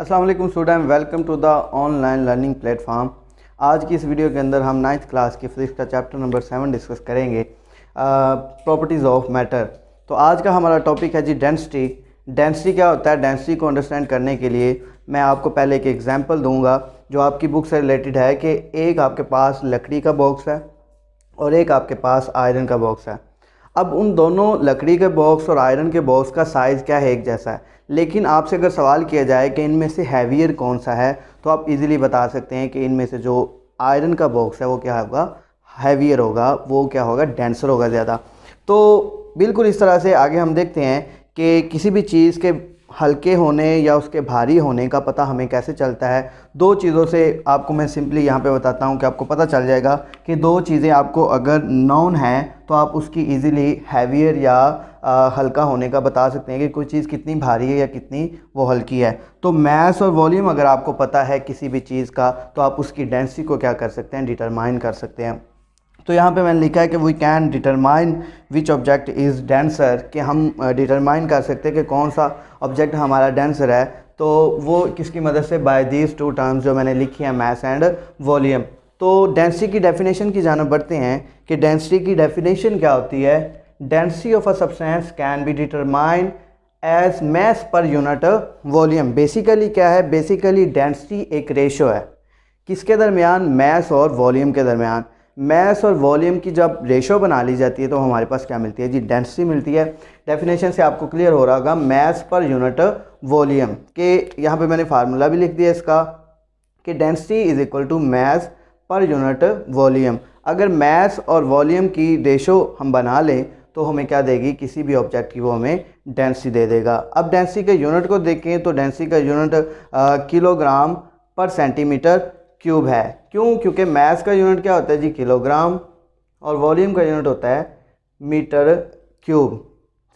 अस्सलाम वालेकुम student, welcome to the online learning platform. आज की इस वीडियो के अंदर हम 9th क्लास की फिजिक्स का चैप्टर नंबर 7 डिस्कस करेंगे, प्रॉपर्टीज़ ऑफ मैटर। तो आज का हमारा टॉपिक है जी डेंसिटी। डेंसिटी क्या होता है? डेंसिटी को अंडरस्टैंड करने के लिए मैं आपको पहले एक एग्जांपल दूंगा जो आपकी बुक से रिलेटेड है कि एक आपके पास लकड़ी का बॉक्स है और एक आपके पास आयरन का बॉक्स है। अब उन दोनों लकड़ी के बॉक्स और आयरन के बॉक्स का साइज़ क्या है? एक जैसा है, लेकिन आपसे अगर सवाल किया जाए कि इनमें से हैवियर कौन सा है तो आप इजीली बता सकते हैं कि इनमें से जो आयरन का बॉक्स है वो क्या होगा? हैवियर होगा, वो क्या होगा? डेंसर होगा ज़्यादा। तो बिल्कुल इस तरह से आगे हम देखते हैं कि किसी भी चीज़ के हल्के होने या उसके भारी होने का पता हमें कैसे चलता है। दो चीज़ों से आपको मैं सिंपली यहाँ पे बताता हूँ कि आपको पता चल जाएगा कि दो चीज़ें आपको अगर नॉन हैं तो आप उसकी इजीली हैवियर या हल्का होने का बता सकते हैं कि कोई चीज़ कितनी भारी है या कितनी वो हल्की है। तो मास और वॉल्यूम अगर आपको पता है किसी भी चीज़ का तो आप उसकी डेंसिटी को क्या कर सकते हैं? डिटरमाइन कर सकते हैं। तो यहाँ पे मैंने लिखा है कि we can determine which object is denser, कि हम डिटरमाइन कर सकते हैं कि कौन सा ऑब्जेक्ट हमारा डेंसर है। तो वो किसकी मदद से? बाय दीज टू टर्म्स जो मैंने लिखी है, मास एंड वॉल्यूम। तो डेंसिटी की डेफिनेशन की जाना बढ़ते हैं कि डेंसिटी की डेफिनेशन क्या होती है। Density of a substance can be determined as mass per unit volume. Basically क्या है? बेसिकली डेंसिटी एक रेशो है, किसके दरमियान? मास और वॉल्यूम के दरमियान। मास और वॉल्यूम की जब रेशो बना ली जाती है तो हमारे पास क्या मिलती है जी? डेंसिटी मिलती है। डेफिनेशन से आपको क्लियर हो रहा होगा, मास पर यूनिट वॉल्यूम के यहाँ पे मैंने फार्मूला भी लिख दिया इसका कि density is equal to mass per unit volume. अगर मास और वॉल्यूम की रेशो हम बना लें तो हमें क्या देगी? किसी भी ऑब्जेक्ट की वो हमें डेंसिटी दे देगा। अब डेंसिटी के यूनिट को देखें तो डेंसिटी का यूनिट किलोग्राम पर सेंटीमीटर क्यूब है। क्यों? क्योंकि मास का यूनिट क्या होता है जी? किलोग्राम, और वॉल्यूम का यूनिट होता है मीटर क्यूब।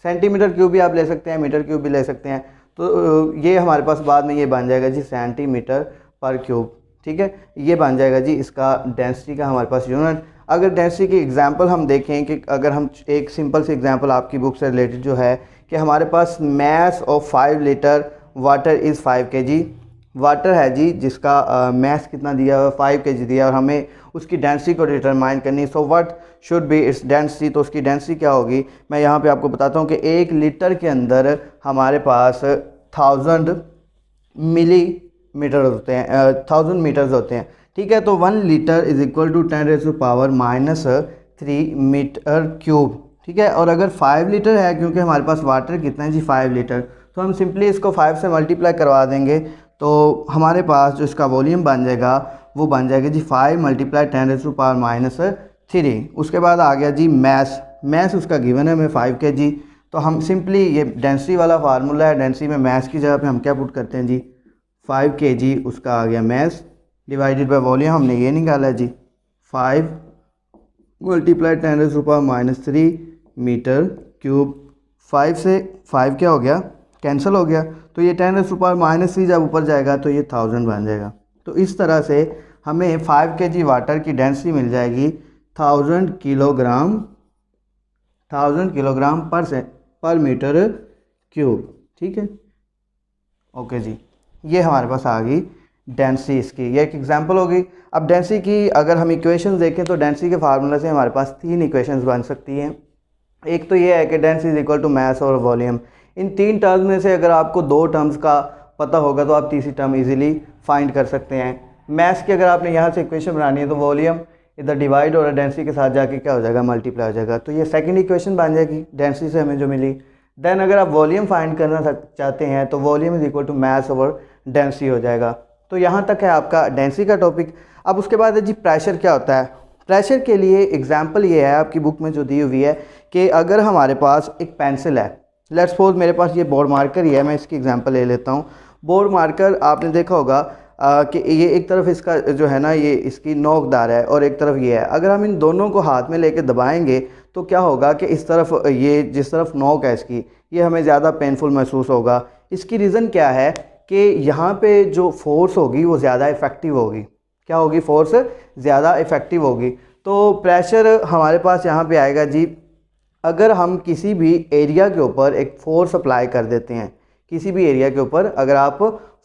सेंटीमीटर क्यूब भी आप ले सकते हैं, मीटर क्यूब भी ले सकते हैं। तो ये हमारे पास बाद में ये बन जाएगा जी सेंटीमीटर पर क्यूब। ठीक है, ये बन जाएगा जी इसका डेंसिटी का हमारे पास यूनिट। अगर डेंसिटी की एग्जांपल हम देखें कि अगर हम एक सिंपल सी एग्जांपल आपकी बुक से रिलेटेड जो है कि हमारे पास mass of 5 litre water is 5 kg। Water है जी जिसका मास कितना दिया हुआ? 5 kg दिया, और हमें उसकी डेंसिटी को डिटरमाइन करनी। So what should be its density? तो उसकी डेंसिटी क्या होगी? मैं यहाँ पे आपको बताता हूँ कि 1 लीटर के अंदर हमारे पास 1000 मिलीमीटर होते हैं, 1000 मीटर्स होते हैं। ठीक है, तो 1 litre is equal to 10⁻³ metre cube. ठीक है, और अगर 5 लीटर है, क्योंकि हमारे पास वाटर कितना है जी? 5 लीटर, तो हम सिंपली इसको 5 से मल्टीप्लाई करवा देंगे तो हमारे पास जो इसका वॉल्यूम बन जाएगा वो बन जाएगा जी 5 × 10⁻³ उसके बाद आ गया जी मास। मास उसका गिवन है हमें 5 kg। तो हम सिंपली ये डेंसिटी वाला फार्मूला है, डेंसिटी में मास की जगह पे हम क्या पुट करते हैं जी? 5 kg उसका आ गया मास, डिवाइडेड बाय वॉल्यूम हमने ये निकाला है जी 5 × 10⁻³ मीटर क्यूब। 5 से 5 क्या हो गया? कैंसिल हो गया, तो ये 10⁻³ जब ऊपर जाएगा तो ये 1000 बन जाएगा। तो इस तरह से हमें 5 kg वाटर की डेंसिटी मिल जाएगी 1000 किलोग्राम पर मीटर क्यूब। ठीक है, ओके जी, ये हमारे पास आ गई डेंसिटी इसकी। ये एक एग्जांपल होगी। अब डेंसिटी की अगर हम इक्वेशंस देखें तो डेंसिटी के फार्मूला से हमारे पास 3 इक्वेशंस बन सकती हैं। एक तो ये है कि density is equal to mass और वॉल्यूम। इन 3 टर्म्स में से अगर आपको 2 टर्म्स का पता होगा तो आप तीसरी टर्म इजीली फाइंड कर सकते हैं। मास की अगर आपने यहाँ से इक्वेशन बनानी है तो वॉल्यूम इधर डिवाइड और डेंसिटी के साथ जाके क्या हो जाएगा? मल्टीप्लाई हो जाएगा। तो ये सेकंड इक्वेशन बन जाएगी डेंसिटी से हमें जो मिली। देन अगर आप वॉल्यूम फाइंड करना चाहते हैं तो volume is equal to mass over density हो जाएगा। तो यहाँ तक है आपका डेंसिटी का टॉपिक। अब उसके बाद है जी प्रेशर क्या होता है। प्रेशर के लिए एग्जाम्पल ये है आपकी बुक में जो दी हुई है कि अगर हमारे पास एक पेंसिल है, लेट्स सपोज मेरे पास ये बोर्ड मार्कर ही है, मैं इसकी एग्जांपल ले लेता हूँ। बोर्ड मार्कर आपने देखा होगा कि ये एक तरफ इसका जो है ना ये इसकी नोकदार है और एक तरफ ये है। अगर हम इन दोनों को हाथ में लेके दबाएंगे तो क्या होगा कि इस तरफ ये जिस तरफ नोक है इसकी, ये हमें ज़्यादा पेनफुल महसूस होगा। इसकी रीज़न क्या है कि यहाँ पे जो फोर्स होगी वो ज़्यादा इफ़ेक्टिव होगी। क्या होगी? फोर्स ज़्यादा इफ़ेक्टिव होगी। तो प्रेशर हमारे पास यहाँ पे आएगा जी, अगर हम किसी भी एरिया के ऊपर एक फोर्स अप्लाई कर देते हैं, किसी भी एरिया के ऊपर अगर आप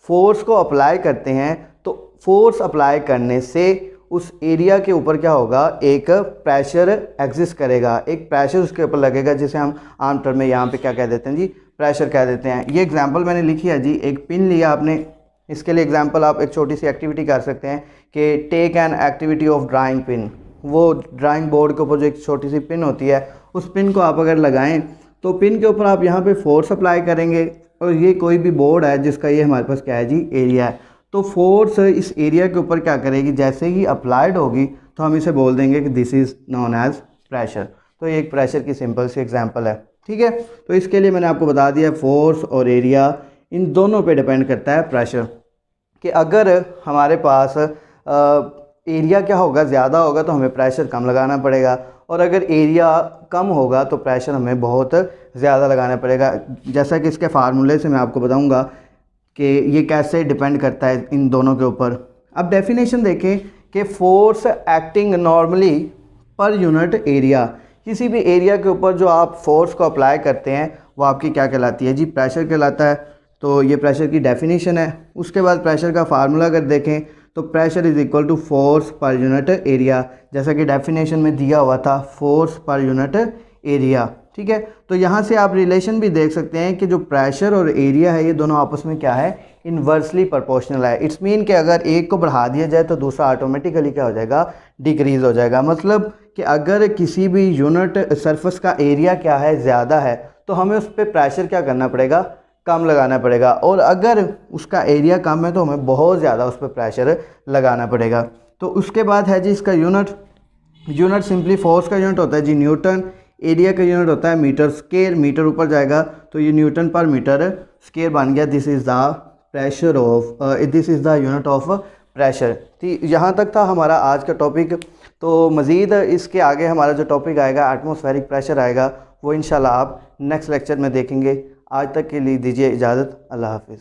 फोर्स को अप्लाई करते हैं तो फोर्स अप्लाई करने से उस एरिया के ऊपर क्या होगा, एक प्रेशर एग्जिस्ट करेगा, एक प्रेशर उसके ऊपर लगेगा, जिसे हम आम टर्म में यहाँ पे क्या कह देते हैं जी, प्रेशर कह देते हैं। ये एग्जांपल मैंने लिखी है जी, एक पिन लिया आपने, इसके लिए एग्जांपल आप एक छोटी सी एक्टिविटी कर सकते हैं कि take an activity of drawing pin. वो ड्राइंग बोर्ड के ऊपर जो एक छोटी सी पिन होती है, उस पिन को आप अगर लगाएं तो पिन के ऊपर आप यहाँ पे फोर्स अप्लाई करेंगे, और ये कोई भी बोर्ड है जिसका ये हमारे पास क्या है जी, एरिया है। तो फोर्स इस एरिया के ऊपर क्या करेगी, जैसे ही अप्लाइड होगी तो हम इसे बोल देंगे कि this is known as pressure. तो ये एक प्रेशर की सिंपल सी एग्जांपल है, ठीक है। तो इसके लिए मैंने आपको बता दिया फोर्स और एरिया इन दोनों पे डिपेंड करता है प्रेशर, कि अगर हमारे पास एरिया क्या होगा, ज़्यादा होगा तो हमें प्रेशर कम लगाना पड़ेगा, और अगर एरिया कम होगा तो प्रेशर हमें बहुत ज़्यादा लगाना पड़ेगा। जैसा कि इसके फार्मूले से मैं आपको बताऊंगा कि ये कैसे डिपेंड करता है इन दोनों के ऊपर। अब डेफिनेशन देखें कि फोर्स एक्टिंग नॉर्मली पर यूनिट एरिया, किसी भी एरिया के ऊपर जो आप फोर्स को अप्लाई करते हैं वो आपकी क्या कहलाती है जी, प्रेशर कहलाता है। तो ये प्रेशर की डेफिनेशन है। उसके बाद प्रेशर का फार्मूला अगर देखें तो pressure is equal to force per unit area, जैसा कि डेफिनेशन में दिया हुआ था, फोर्स पर यूनिट एरिया, ठीक है। तो यहाँ से आप रिलेशन भी देख सकते हैं कि जो प्रेशर और एरिया है ये दोनों आपस में क्या है, इन्वर्सली प्रोपोर्शनल है। इट्स मीन कि अगर एक को बढ़ा दिया जाए तो दूसरा ऑटोमेटिकली क्या हो जाएगा, डिक्रीज़ हो जाएगा। मतलब कि अगर किसी भी यूनिट सरफेस का एरिया क्या है, ज़्यादा है, तो हमें उस पर प्रेशर क्या करना पड़ेगा, कम लगाना पड़ेगा, और अगर उसका एरिया कम है तो हमें बहुत ज़्यादा उस पर प्रेशर लगाना पड़ेगा। तो उसके बाद है जी इसका यूनिट सिंपली फोर्स का यूनिट होता है जी न्यूटन, एरिया का यूनिट होता है मीटर स्क्वायर, मीटर ऊपर जाएगा तो ये न्यूटन पर मीटर स्क्वायर बन गया। This is the pressure of, this is the unit of pressure. ठीक, यहाँ तक था हमारा आज का टॉपिक। तो मज़ीद इसके आगे हमारा जो टॉपिक आएगा एटमॉस्फेरिक प्रेशर आएगा, वो इंशाल्लाह आप नेक्स्ट लेक्चर में देखेंगे। आज तक के लिए दीजिए इजाज़त, अल्लाह हाफिज़।